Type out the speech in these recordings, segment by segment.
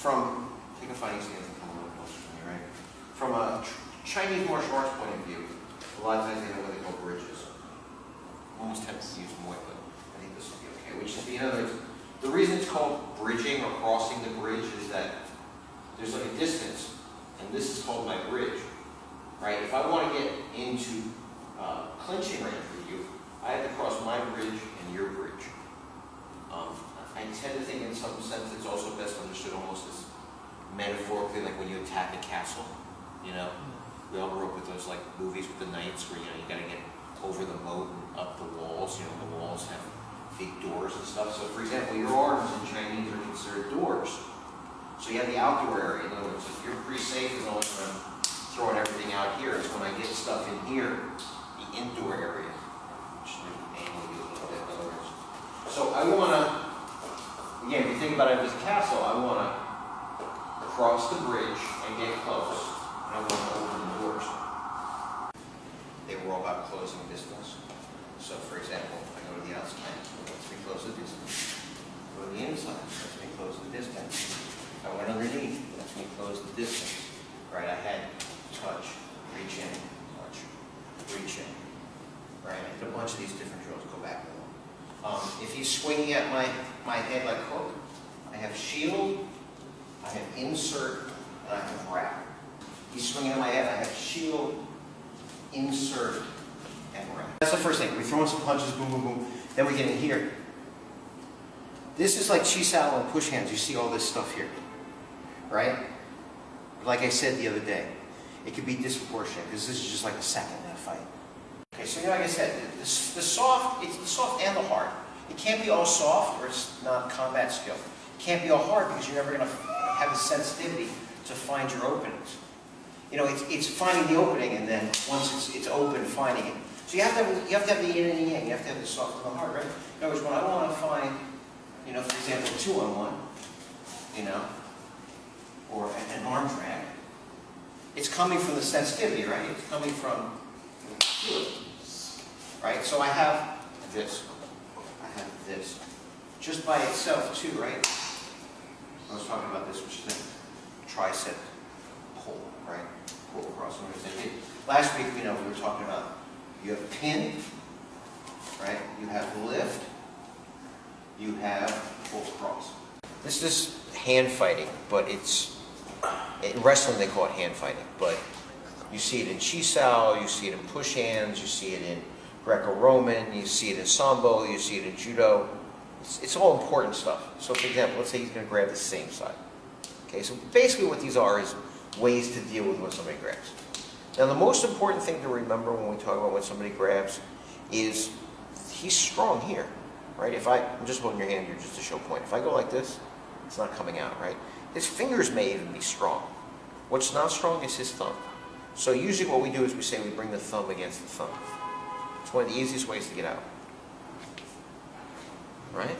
take a fighting stance and come a little closer to me, right? From a Chinese martial arts point of view, a lot of times they know what they call bridges. I'm almost tempted to use Muay, but I think this will be okay. Which is, in other words, the reason it's called bridging or crossing the bridge is that there's like a distance, and this is called my bridge, right? If I want to get into clinching range with you, I have to cross my bridge and your bridge. I tend to think in some sense it's also best understood almost as metaphorically, like when you attack a castle, you know? We all grew up with those like movies with the knights where, you know, you got to get over the moat and up the walls. You know, the walls have big doors and stuff. So for example, your arms in Chinese are considered doors. So you have the outdoor area. In other words, if you're pretty safe as long as I'm throwing everything out here. It's when I get stuff in here, the indoor area, which may angle you a little bit, in other words. So I want to, again, if you think about it as a castle, I want to cross the bridge and get close. And I want to open the doors. They were all about closing distance. So for example, if I go to the outside, it lets me close the distance. Go to the inside, it lets me close the distance. If I went underneath, it lets me close the distance. Right, I had touch, reach in, touch, reach in. Right, I did a bunch of these different drills. Go back a little. If he's swinging at my head like hook, I have shield, I have insert, and I have wrap. He's swinging at my head, I have shield, insert, and wrap. That's the first thing. We're throwing some punches, boom, boom, boom. Then we get in here. This is like Jiao and push hands. You see all this stuff here, right? Like I said the other day, it could be disproportionate because this is just like a second in a fight. Okay, so like I said, the soft, it's the soft and the hard. It can't be all soft or it's not combat skill. It can't be all hard because you're never going to have the sensitivity to find your openings. You know, it's finding the opening and then once it's open, finding it. So you have to have the yin and the yang. You have to have the soft and the hard, right? In other words, when I want to find, you know, for example, 2-on-1, you know, or an arm drag, it's coming from the sensitivity, right? It's coming from feel, right? So I have this. I have this. Just by itself, too, right? I was talking about this, which is a tricep pull, right? Pull across. Last week, you know, we were talking about you have pin, right? You have lift. You have pull across. This is hand fighting, but in wrestling they call it hand fighting, but you see it in Jiao, you see it in push hands, you see it in Greco-Roman, you see it in Sambo, you see it in Judo. It's all important stuff. So for example, let's say he's going to grab the same side. Okay, so basically what these are is ways to deal with when somebody grabs. Now the most important thing to remember when we talk about when somebody grabs is he's strong here, right? I'm just holding your hand here just to show point. If I go like this, it's not coming out, right? His fingers may even be strong. What's not strong is his thumb. So usually what we do is we say we bring the thumb against the thumb. It's one of the easiest ways to get out. Right?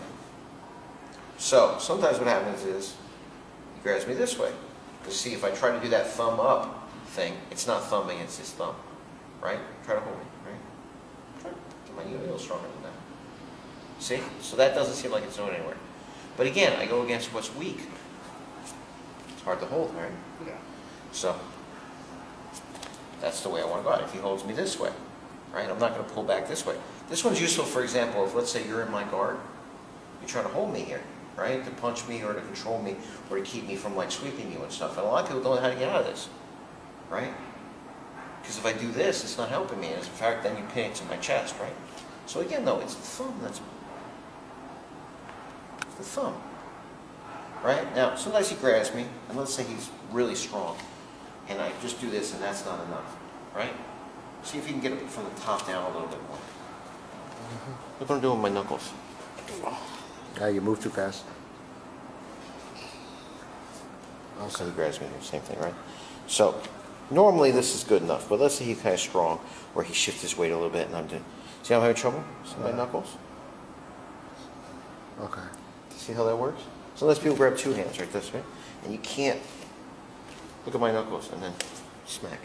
So sometimes what happens is he grabs me this way. You see, if I try to do that thumb up thing, it's not thumb against his thumb. Right? Try to hold me. Right? Try to get my knee a little stronger than that. See? So that doesn't seem like it's going anywhere. But again, I go against what's weak. It's hard to hold, right? Yeah. So that's the way I want to go out. If he holds me this way, right? I'm not going to pull back this way. This one's useful, for example, if let's say you're in my guard, you're trying to hold me here, right? To punch me or to control me or to keep me from like sweeping you and stuff. And a lot of people don't know how to get out of this, right? Because if I do this, it's not helping me. And in fact, then you pin it to my chest, right? So again, though, it's the thumb that's the thumb. Right? Now, sometimes he grabs me, and let's say he's really strong, and I just do this, and that's not enough. Right? See if you can get it from the top down a little bit more. Look what I'm doing with my knuckles. Yeah, you move too fast. So he grabs me, same thing, right? So, normally this is good enough, but let's say he's kind of strong, or he shifts his weight a little bit, and I'm doing... See how I'm having trouble? See my knuckles? Okay. See how that works? Sometimes people grab two hands right this way, and you can't look at my knuckles and then smack.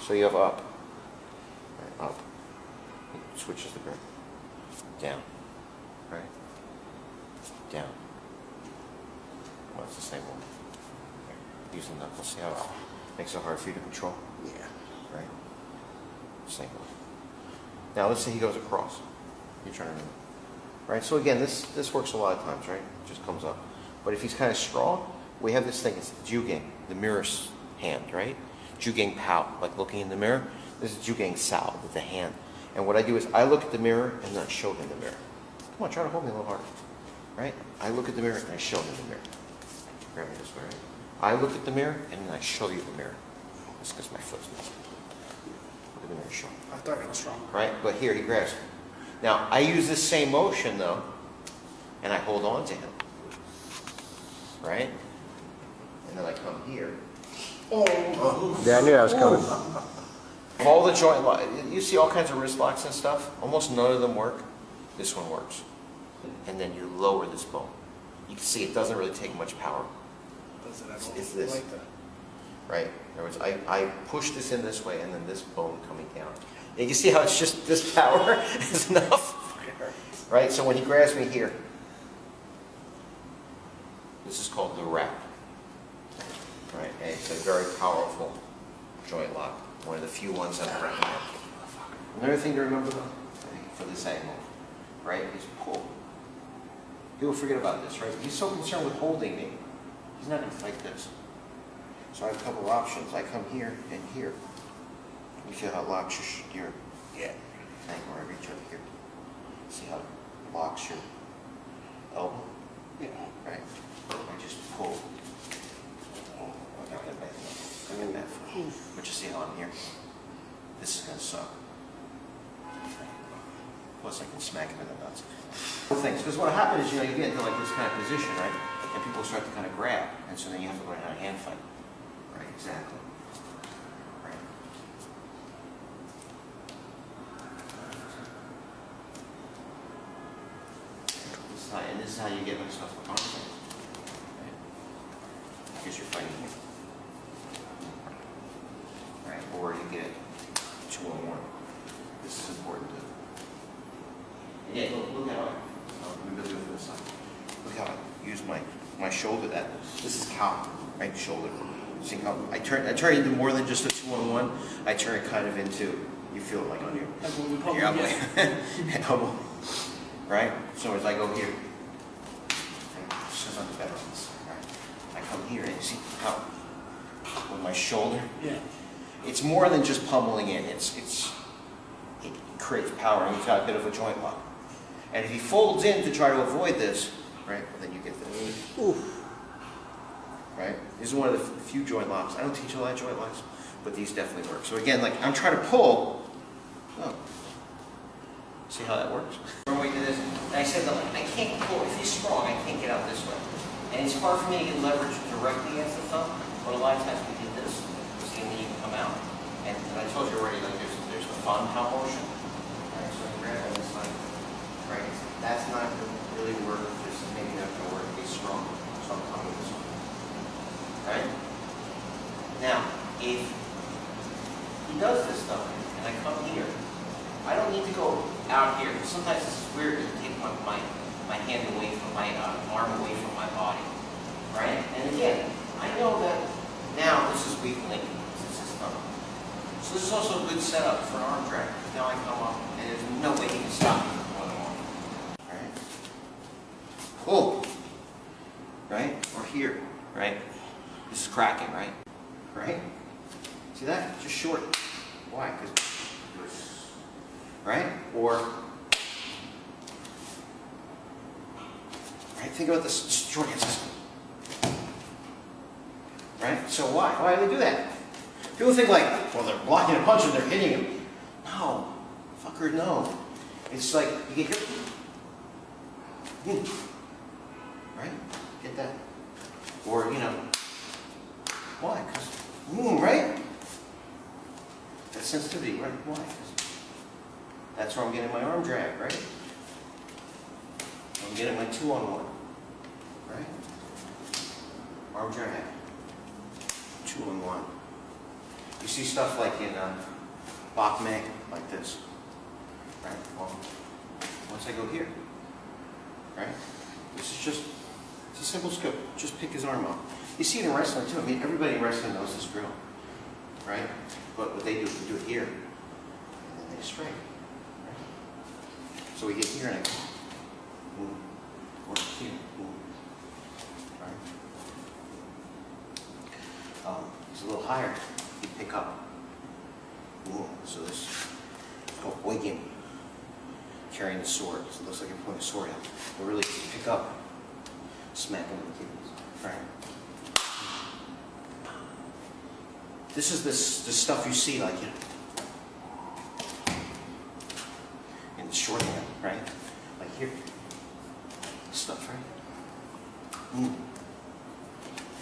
So you have up, right, up. switches the grip. Down. Right? Down. Well, it's the same one. Using the knuckles. See how it makes it hard for you to control? Yeah. Right? Same one. Now let's say he goes across. You're trying to, right? So again, this works a lot of times, right? It just comes up. But if he's kind of strong, we have this thing. It's the Jiao, the mirror hand, right? Jiao Pao, like looking in the mirror. This is Jiao Sao with the hand. And what I do is I look at the mirror and then I show him the mirror. Come on, try to hold me a little harder, right? I look at the mirror and I show him the mirror. Grab me this way, right? I look at the mirror and then I show you the mirror. That's because my foot's missing. Look at the mirror, show him. I thought it was strong. Right? But here, he grabs me. Now, I use this same motion, though, and I hold on to him. Right? And then I come here. Yeah, I knew that was coming. All the joint locks, you see all kinds of wrist locks and stuff. Almost none of them work. This one works. And then you lower this bone. You can see it doesn't really take much power. It's this. Like that. Right? In other words, I push this in this way and then this bone coming down. And you can see how it's just this power is enough. Right? So when he grabs me here, this is called the wrap. Right? And it's a very powerful joint lock. One of the few ones that I recommend. Another thing to remember though, for this angle, right, is pull. People forget about this, right? He's so concerned with holding me, he's not going to fight this. So I have a couple of options. I come here and here. You feel how it locks your thing where I reach up here. See how it locks your elbow? Yeah. Right? I just pull. I'm in that foot. But you see how I'm here? This is going to suck. Plus I can smack him in the nuts. Things, because what happens is, you get into like this kind of position, right? And people start to kind of grab, and so then you have to learn how to hand fight. Right, exactly. Right. This is how you get myself a confidence. Right? Because you're fighting here. Right? Or you get 2-on-1. This is important too. Again, look how let me do it for this side. Look how I use my shoulder. This is cow, right? Shoulder. See how I turn into more than just a 2-on-1. I turn it kind of into, you feel it like on your elbow. Right? So as I go here, on the better on this side, right? I come here and you see how with my shoulder. Yeah. It's more than just pummeling in. It creates power, and you've got a bit of a joint lock. And if he folds in to try to avoid this, right, well, then you get the knee. Oof. Right? This is one of the few joint locks. I don't teach a lot of joint locks, but these definitely work. So again, like I'm trying to pull. Oh. See how that works? One way to this, and I said, I can't pull. If he's strong, I can't get out this way. And it's hard for me to get leverage directly against the thumb, but a lot of times we did this, because the knee can come out. And I told you already, like there's the fun how motion. Right, so I grab on this side. Right, that's not going to really work. This is maybe not going to work. He's strong, so I'm coming this way. Right? Now, if he does this stuff, and I come here, I don't need to go out here. Sometimes this is weird to take my hand away from my arm away from my body, right? And again, I know that now this is weak link. This is thumb. So this is also a good setup for an arm drag. Now I come up, and there's no way he can stop me from going on. Right? Pull. Right? Or here. Right? This is cracking, right? Right? See that? Just short. Why? Because right? Or, right? Think about this short hand system. Right? So why? Why do they do that? People think like, well, they're blocking a punch and they're hitting him. No. Fucker, no. It's like, you get hit. Right? Get that? Or, why? Because, right? That sensitivity, right? Why? That's where I'm getting my arm drag, right? I'm getting my 2-on-1, right? Arm drag, 2-on-1. You see stuff like in Bach Meg, like this. right? Well, once I go here, right? This is just, it's a simple skill. Just pick his arm up. You see it in wrestling too. I mean, everybody in wrestling knows this drill, right? But what they do is they do it here, and then they straight. Right? So we get here and I go, boom, or here, boom, right? It's a little higher. You pick up, boom. So this is called Oigin, carrying the sword. So it looks like you're pulling a sword out. But really, pick up, smack him in the kidneys, right? This is the stuff you see, like, in the shorthand, right? Like here, stuff, right?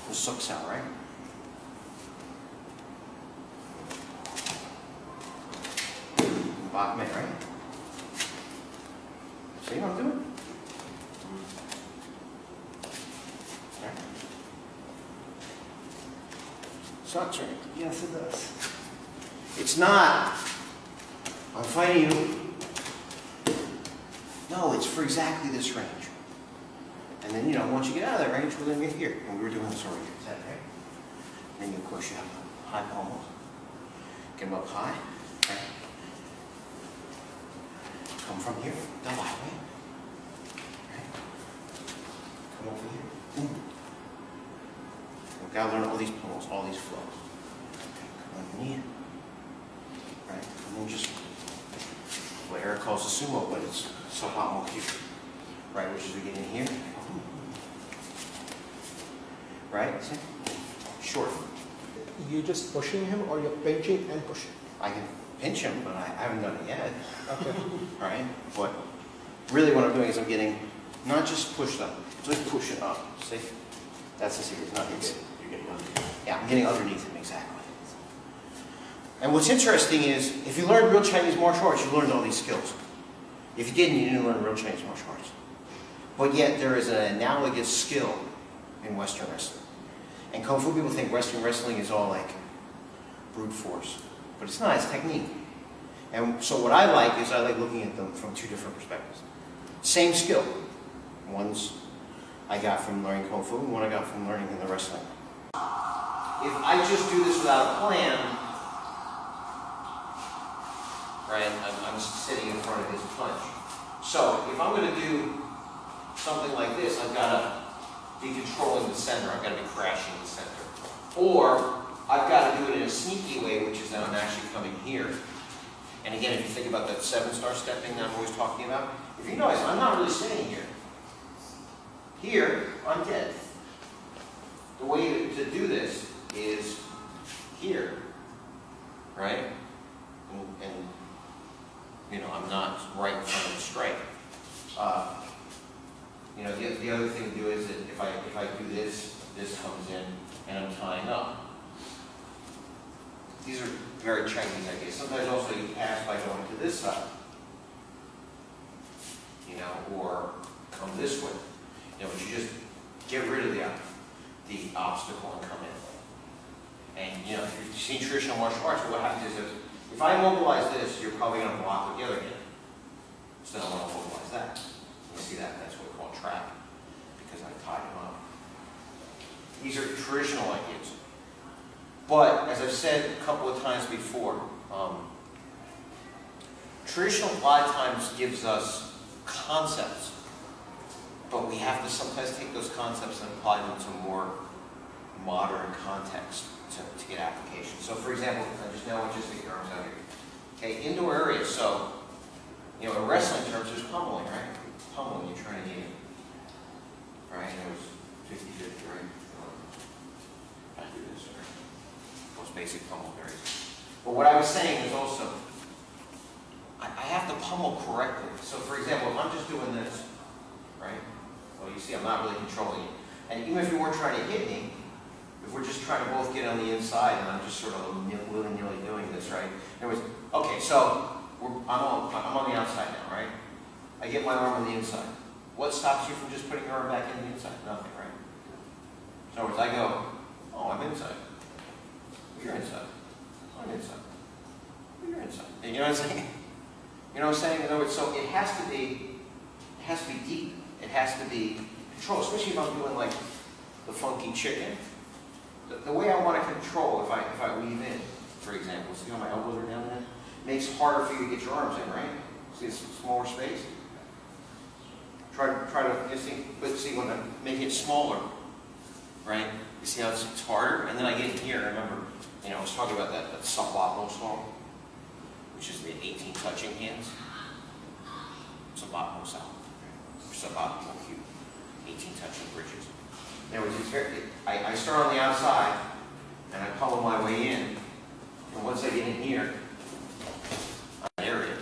The sucks out, right? Bachman, right? See what I'm doing? Right? Sucks, right? Yes, it does. It's not, I'm fighting you. No, it's for exactly this range. And then, once you get out of that range, well, then you're here. And we were doing this over here. Is that right? And then, of course, you have the high pommels. Get them up high. Right? Come from here. Double high, right? Come over here. Boom. We've got to learn all these pommels, all these flows. Come on your knee. Right? And then just what Eric calls the sumo, but it's suboptimal here. Right, which is we get in here. Right? See? Short. You just pushing him or you're pinching and pushing? I can pinch him, but I haven't done it yet. Okay. Right? But really what I'm doing is I'm getting not just pushed up, just push it up. See? That's the secret. It's not you're getting underneath. Yeah, I'm getting underneath him, exactly. And what's interesting is, if you learned real Chinese martial arts, you learned all these skills. If you didn't, you didn't learn real Chinese martial arts. But yet, there is an analogous skill in Western wrestling. And Kung Fu people think Western wrestling is all like brute force. But it's not, it's technique. And so what I like is I like looking at them from two different perspectives. Same skill. One's I got from learning Kung Fu, and one I got from learning in the wrestling. If I just do this without a plan, right, I'm sitting in front of his punch. So if I'm going to do something like this, I've got to be controlling the center. I've got to be crashing the center. Or I've got to do it in a sneaky way, which is that I'm actually coming here. And again, if you think about that 7-star stepping that I'm always talking about, if you notice, I'm not really standing here. Here, I'm dead. The way to do this is here, right? And I'm not right in front of the strike. The other thing to do is that if I do this, this comes in, and I'm tying up. These are very Chinese ideas. Sometimes also you pass by going to this side, or come this way. But you just get rid of the obstacle and come in. And if you've seen traditional martial arts, what happens is if I mobilize this, you're probably going to block with the other hand. So then I want to mobilize that. You see that? That's what we call trap, because I tied him up. These are traditional ideas. But, as I've said a couple of times before, traditional a lot of times gives us concepts, but we have to sometimes take those concepts and apply them to more modern context to get application. So, for example, I just now want you to stick your arms out here. Okay, indoor area. So, in wrestling terms, there's pummeling, right? Pummeling, you're trying to get it. Right? And it was 50-50, right? I do this, right? Most basic pummel areas. But what I was saying is also, I have to pummel correctly. So, for example, if I'm just doing this, right? Well, you see, I'm not really controlling it. And even if you weren't trying to hit me, if we're just trying to both get on the inside, and I'm just sort of willy-nilly doing this, right? Anyways, okay, so I'm on the outside now, right? I get my arm on the inside. What stops you from just putting your arm back in the inside? Nothing, right? So in other words, I go, oh, I'm inside. You're inside. I'm inside. You're inside. And you know what I'm saying? You know what I'm saying? In other words, so it has to be deep. It has to be controlled, especially if I'm doing like the funky chicken. The way I want to control, if I weave in, for example, see how my elbows are down there? Makes it harder for you to get your arms in, right? See this smaller space? Try to, you see, but see when I'm making it smaller, right? You see how it's harder? And then I get in here, remember, you know, I was talking about that suboptimal stall, which is the 18 touching hands. Suboptimal style, suboptimal cue, 18 touching bridges. In other words, I start on the outside, and I pummel my way in, and once I get in here, I'm an area,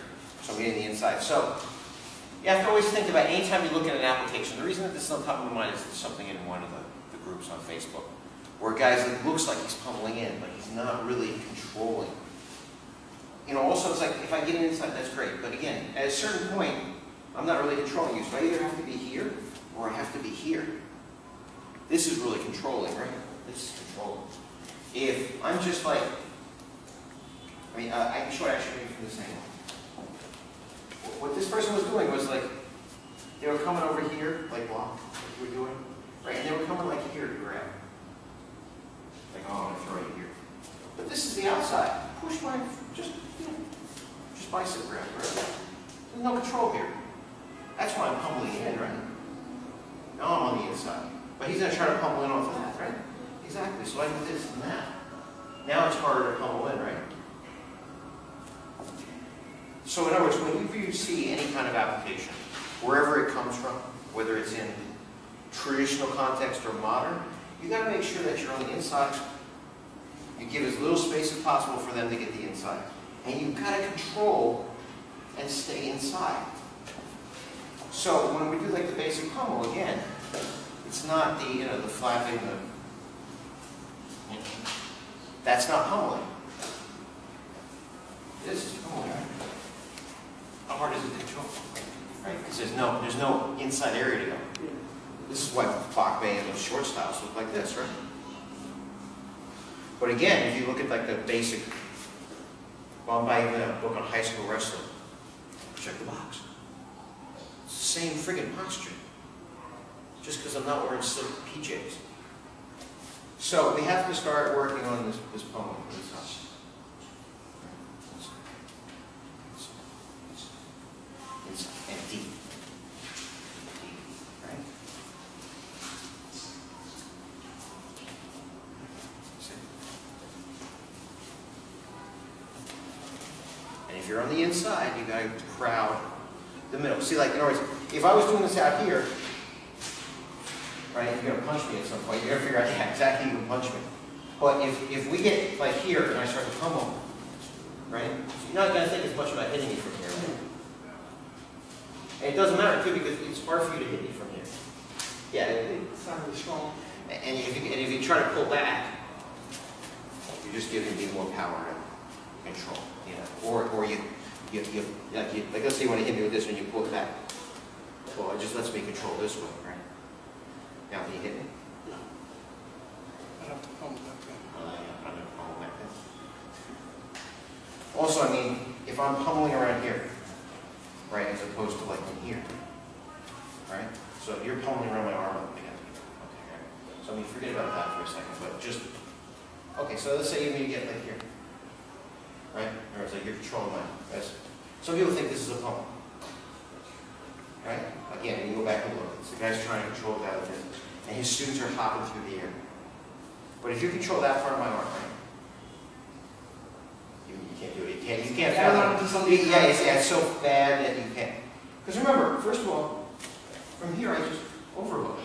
so I'm getting the inside. So, you have to always think about, anytime you look at an application, the reason that this is on top of my mind is there's something in one of the groups on Facebook, where guys, it looks like he's pummeling in, but he's not really controlling. You know, also it's like, if I get inside, that's great, but again, at a certain point, I'm not really controlling you, so I either have to be here, or I have to be here. This is really controlling, right? This is controlling. If I'm just like, I can show it actually from this angle. What this person was doing was like, they were coming over here, like block, like you were doing, right? And they were coming like here to grab. Like, oh, I'm gonna throw you here. But this is the outside. Push my, just bicep grab, right? There's no control here. That's why I'm pummeling in, right? Now I'm on the inside. But he's going to try to pummel in off of that, right? Exactly. So I do this and that. Now it's harder to pummel in, right? So in other words, whenever you see any kind of application, wherever it comes from, whether it's in traditional context or modern, you got to make sure that you're on the inside. You give as little space as possible for them to get the inside. And you've got to control and stay inside. So when we do like the basic pummel, again, it's not the, the flapping, that's not pummeling. This is pummeling. How hard is it to control? Right? Because there's no inside area to go. This is why Bach Bay and those short styles look like this, right? But again, if you look at like the basic, well, I'm buying a book on high school wrestling. Check the box. Same friggin' posture. Just because I'm not wearing silk PJs. So we have to start working on this poem. It's empty. Right? And if you're on the inside, you gotta crowd the middle. See, like, in other words, if I was doing this out here, right, you're going to punch me at some point, you're going to figure out, yeah, exactly, you can punch me. But if we get, like, here, and I start to pummel, right, so you're not going to think as much about hitting me from here, right? And it doesn't matter, too, because it's hard for you to hit me from here. Yeah, It's not really strong. and if you try to pull back, you're just giving me more power to control, or you like let's say you want to hit me with this and you pull it back. Well, it just lets me control this way, right? Now can you hit me? No. I have to pummel back then. I'm going to pummel like this. Also, if I'm pummeling around here, right, as opposed to like in here, right? So you're pummeling around my arm up again. Okay, right. So forget about that for a second, but just, okay, so let's say you get like here, right? Or it's like you're controlling my, some people think this is a pummel, right? Again, and you go back and look, it's the guy's trying to control that with it, and his students are hopping through the air. But if you control that part of my arm, right? You can't do it. You can't. Yeah, it's so bad that you can't. Because remember, first of all, from here I just overhook,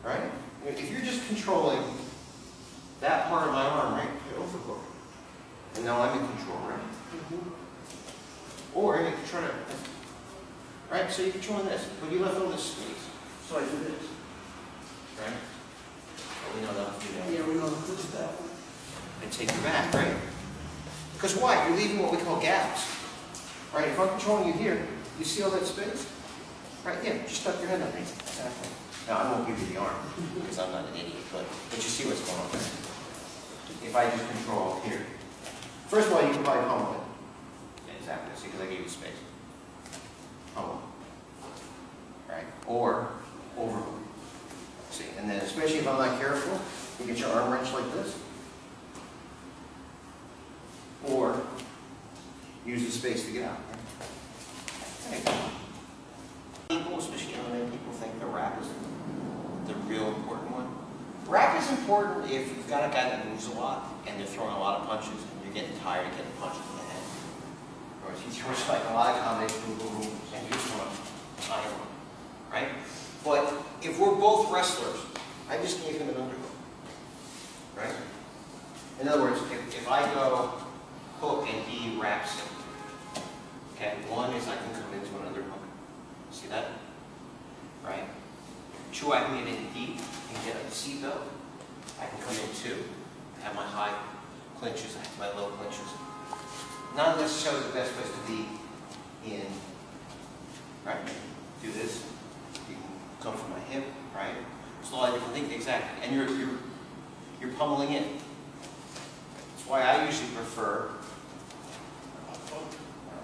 right? If you're just controlling that part of my arm, right, I overhook, and now I'm in control, right? Or you can try to, right? So you're controlling this, but you left all this space. So I do this, right? Well, we know that to do that. Yeah, we know to do that. And take your back, right? Because why? You're leaving what we call gaps, right? If I'm controlling you here, you see all that space? Right, yeah, just tuck your head underneath. Exactly. Now, I won't give you the arm, because I'm not an idiot, but you see what's going on there. If I just control here. First of all, you can probably pummel it. Okay, exactly. See, because I gave you space. Pummel. Right? Or overhook. See, and then especially if I'm not careful, you get your arm wrenched like this. Or use the space to get out. Right? People, especially young people, think the wrap is the real important one. Wrap is important if you've got a guy that moves a lot and they're throwing a lot of punches and you're getting tired of getting punched in the head. Or he throws like a lot of combinations, boom, boom, boom, and you just want to tie him up. Right? But if we're both wrestlers, I just gave him an underhook. Right? In other words, if I go hook and he wraps it, okay, one is I can come into an underhook. See that? Right? Shuai can get in deep and get a seatbelt. I can come in two. I have my high clinches, I have my low clinches. Not necessarily the best place to be in, right? Do this. You can come from my hip, right? There's a lot of different things, exactly. And you're pummeling in. That's why I usually prefer,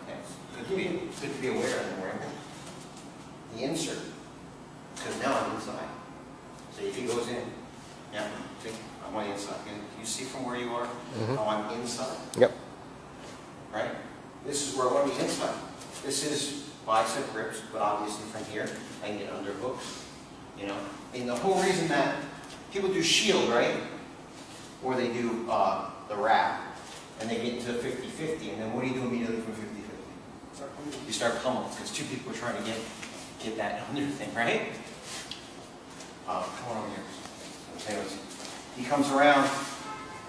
okay, it's good to be aware of the insert. Because now I'm inside. So if he goes in, yeah, see, I'm on the inside. You see from where you are how I'm inside? Yep. Right? This is where I want to be inside. This is bicep grips, but obviously from here I can get under hooks. You know? And the whole reason that people do shield, right? Or they do the wrap, and they get into 50-50, and then what do you do immediately from 50-50? You start pummeling, because two people are trying to get that under thing, right? Come on over here. Anyways, he comes around,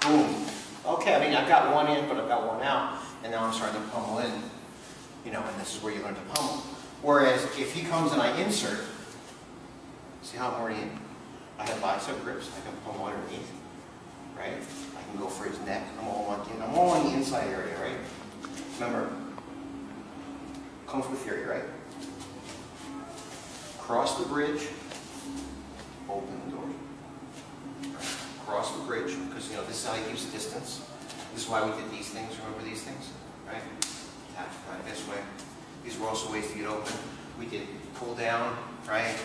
boom. Okay, I mean, I've got one in, but I've got one out, and now I'm starting to pummel in. You know, and this is where you learn to pummel. Whereas, if he comes and I insert, see how I'm already in? I have bicep grips, I can pummel underneath, right? I can go for his neck, I'm all on the inside area, right? Remember, Kung Fu theory, right? Cross the bridge, open the door. Right. Cross the bridge, because you know this is how you use distance. This is why we did these things. Remember these things, right? Tap right this way. These were also ways to get open. We did pull down, right?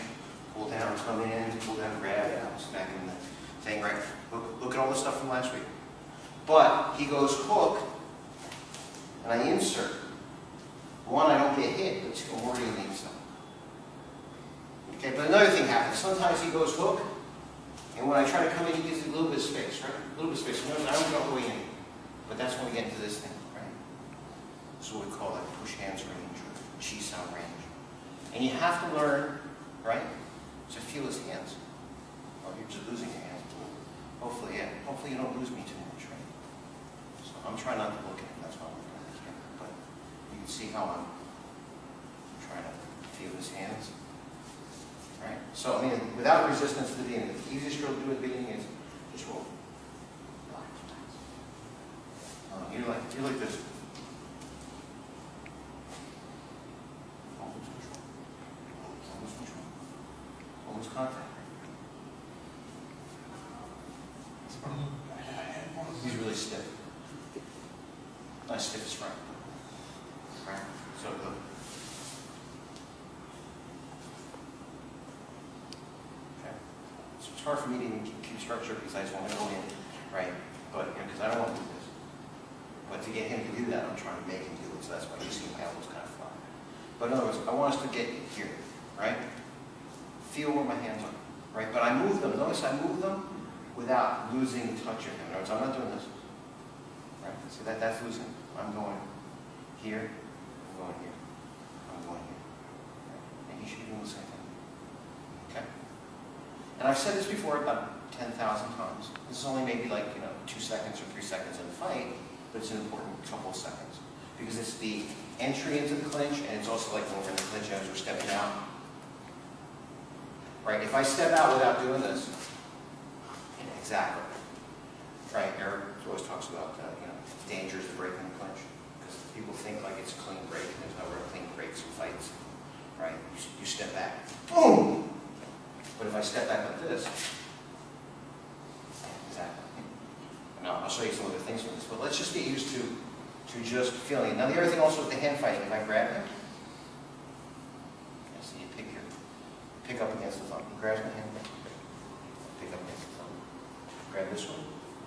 Pull down, come in, pull down, grab. Yeah, I was back in the thing, right? Look at all the stuff from last week. But he goes hook, and I insert. One, I don't get hit, but two, I'm already on the inside. Okay, but another thing happens. Sometimes he goes hook, and when I try to come in, he gives you a little bit of space, right? A little bit of space. Notice I don't go all the way in. But that's when we get into this thing, right? This is what we call like push hands range or chi sound range. And you have to learn, right, to feel his hands. Oh, you're just losing your hands. Hopefully, yeah. Hopefully you don't lose me too much, right? So I'm trying not to look at him. That's why I'm looking at the camera. But you can see how I'm trying to feel his hands. Right? So, I mean, without resistance at the beginning, the easiest drill to do at the beginning is just roll. You're like this. Almost control. Almost control. Almost contact. He's really stiff. Not stiff as right. Right? So good. It's hard for me to even keep structure because I just want to go in, right? But because I don't want to do this. But to get him to do that, I'm trying to make him do it. So that's why you see my elbows kind of fly. But in other words, I want us to get here, right? Feel where my hands are, right? But I move them. Notice I move them without losing touch of him. In other words, I'm not doing this, right? So that's losing. I'm going here. I'm going here. I'm going here. Right? And he should be doing the same thing. Okay. And I've said this before about 10,000 times. This is only maybe like, 2 seconds or 3 seconds in the fight, but it's an important couple of seconds. Because it's the entry into the clinch, and it's also like when we're in the clinch as we're stepping out. Right? If I step out without doing this, exactly. Right? Eric always talks about, dangers of breaking the clinch. Because people think like it's a clean break, and there's nowhere to clean breaks in fights. Right? You step back. Boom! But if I step back like this, exactly. Now I'll show you some other things from this, but let's just get used to to just feeling it. Now the other thing also with the hand fighting, if I grab him, so you pick up against the thumb. He grabs my hand, pick up against the thumb. Grab this one,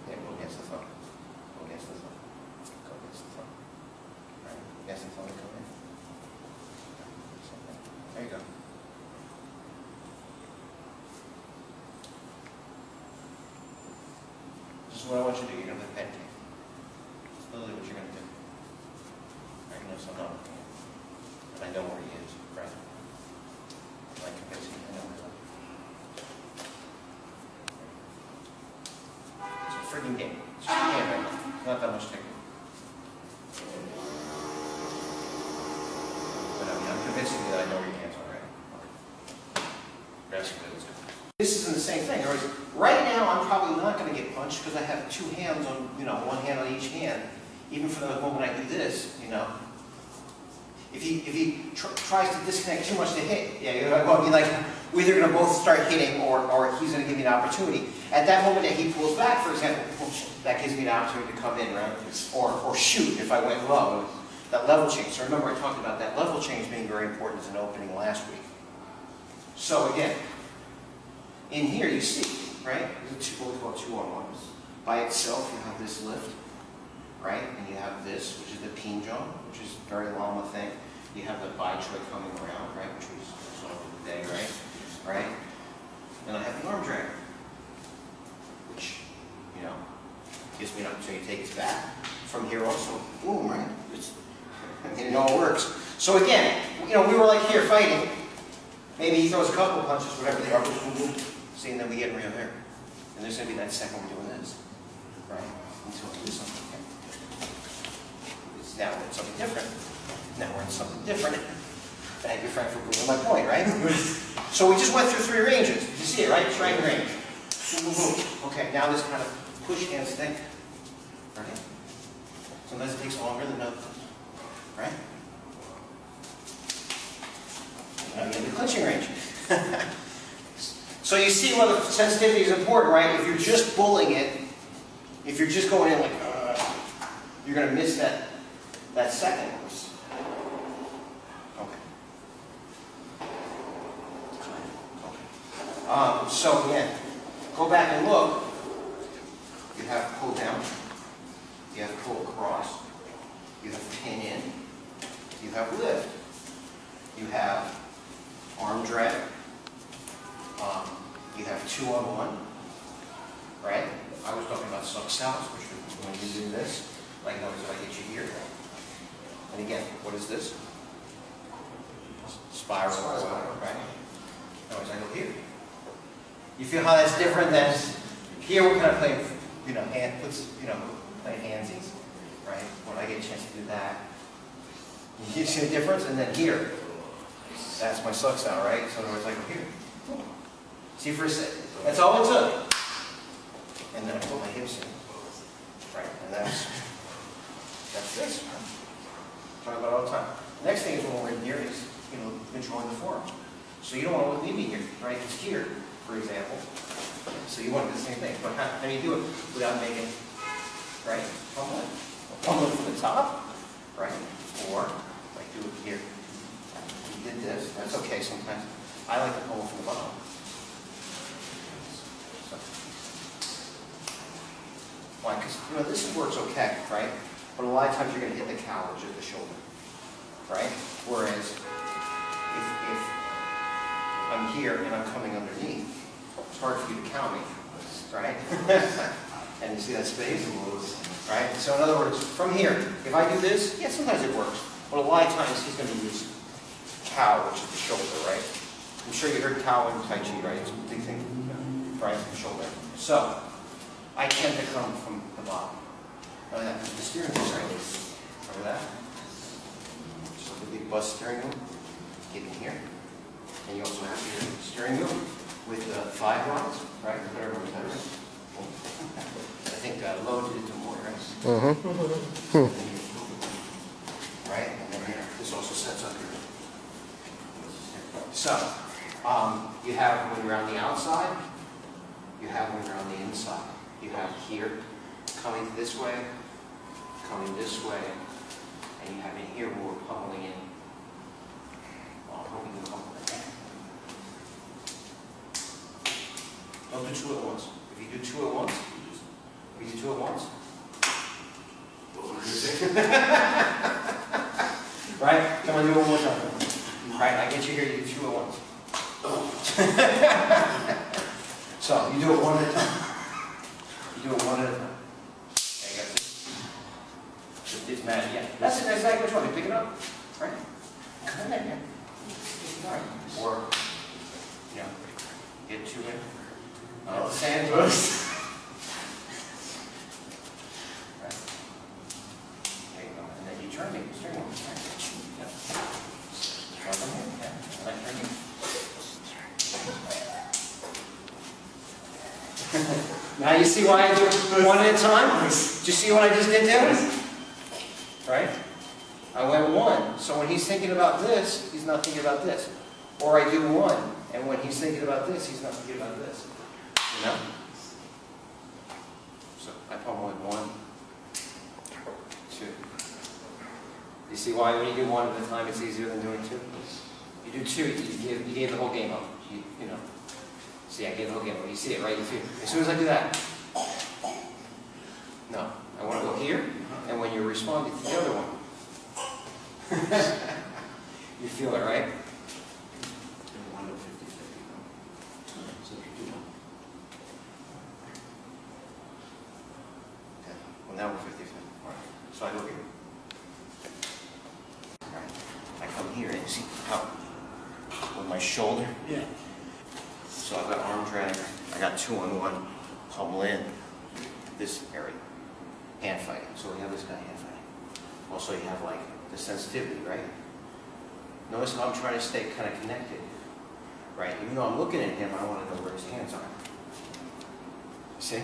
then go against the thumb. Go against the thumb. Go against the thumb. Right? Against the thumb, come in. There you go. This is what I want you to do. You're going to pet me. It's literally what you're going to do. I know I'm not looking at him. And I know where he is, right? Like convincing I know where he is. It's a freaking game. It's just a game right now. It's not that much technique. But I mean, I'm convincing you that I know where your hands are, right? Okay. That's good. This isn't the same thing. Right now, I'm probably not going to get punched because I have two hands on, one hand on each hand. Even for the moment I do this, If he tries to disconnect too much to hit, we're either going to both start hitting or he's going to give me an opportunity. At that moment that he pulls back, for example, that gives me an opportunity to come in, right? Or shoot if I went low. That level change. So remember I talked about that level change being very important as an opening last week. So again, in here you see, right? There's what we call 2-on-1s. By itself you have this lift, right? And you have this, which is the pinjong, which is a very long thing. You have the bi-choy coming around, right? Which we saw today, right? Right? And I have the arm drag, which, gives me an opportunity to take his back. From here also, boom, right? It all works. So again, we were like here fighting. Maybe he throws a couple of punches, whatever they are, boom, boom. See, and then we get real here. And there's going to be that second we're doing this, right? Until we do something. Now we're in something different. Now we're in something different. Thank you, Frank, for proving my point, right? So we just went through 3 ranges. You see it, right? Strike range. Okay, now this kind of push hands thing. Right? Sometimes it takes longer than others. Right? Now you get the clinching range. So you see why the sensitivity is important, right? If you're just bullying it, if you're just going in like, you're going to miss that second. Okay. So again, go back and look. You have pull down. You have pull across. You have pin in. You have lift. You have arm drag. You have 2-on-1. Right? I was talking about suck sounds, which when you do this, like notice if I hit you here. And again, what is this? Spiral, right? Notice I go here. You feel how that's different than here we're kind of playing, playing handsies, right? When I get a chance to do that. You see the difference? And then here, that's my suck sound, right? So in other words, I go here. See for a second. That's all it took. And then I put my hips in. Right, and that's this. Talk about it all the time. The next thing is when we're in here is, controlling the forearm. So you don't want to leave me here, right? It's here, for example. So you want to do the same thing. But how do you do it without making, right? Pummel it from the top, right? Or, like, do it here. You did this. That's okay sometimes. I like to pummel from the bottom. Why? Because this works okay, right? But a lot of times you're going to hit the cowage of the shoulder, right? Whereas if I'm here and I'm coming underneath, it's hard for you to count me, right? And you see that space, right? So in other words, from here, if I do this, yeah, sometimes it works. But a lot of times he's going to use cow, which is the shoulder, right? I'm sure you heard cow in Tai Chi, right? It's a big thing, right? The shoulder. So I tend to come from the bottom. Remember that? The steering wheel, right? Remember that? Just like a big bus steering wheel. Get in here. And you also have your steering wheel with 5 rods, right? Whatever was that, right? I think Lowe did it to more, right? Right? And then here, this also sets up here. So, you have when you're on the outside, you have when you're on the inside. You have here, coming this way, And you have in here where we're pummeling in. Well, how we can pumel it down. Don't do two at once. If you do two at once, right? Come on, do it one more time. Right, I get you here, you do two at once. So, you do it one at a time. You do it one at a time. Okay, got this? It's mad, yeah. That's it, that's like which one? You pick it up? Right? Come on, man. Right. Or, you know, get two in. Oh, sand boost. Right. There you go. And then you turn it, steering wheel. Yep. Front of it, yeah. And I turn it. Now you see why I do it one at a time? Do you see what I just did there? Right? I went one. So when he's thinking about this, he's not thinking about this. Or I do one. And when he's thinking about this, he's not thinking about this. You know? So I pummel with 1, 2. You see why when you do one at a time it's easier than doing two? You do two, you gave the whole game up. You know. See, I gave the whole game up. You see it, right? You feel it. As soon as I do that, no. I want to go here, and when you're responding to the other one, you feel it, right? Well, now we're 50-50. All right. So I go here. All right. I come here and see how with my shoulder. Yeah. So I've got arm drag. I got 2 on 1. Pummel in this area. Hand fighting. So we have this guy hand fighting. Also, you have like the sensitivity, right? Notice how I'm trying to stay kind of connected, right? Even though I'm looking at him, I want to know where his hands are. See?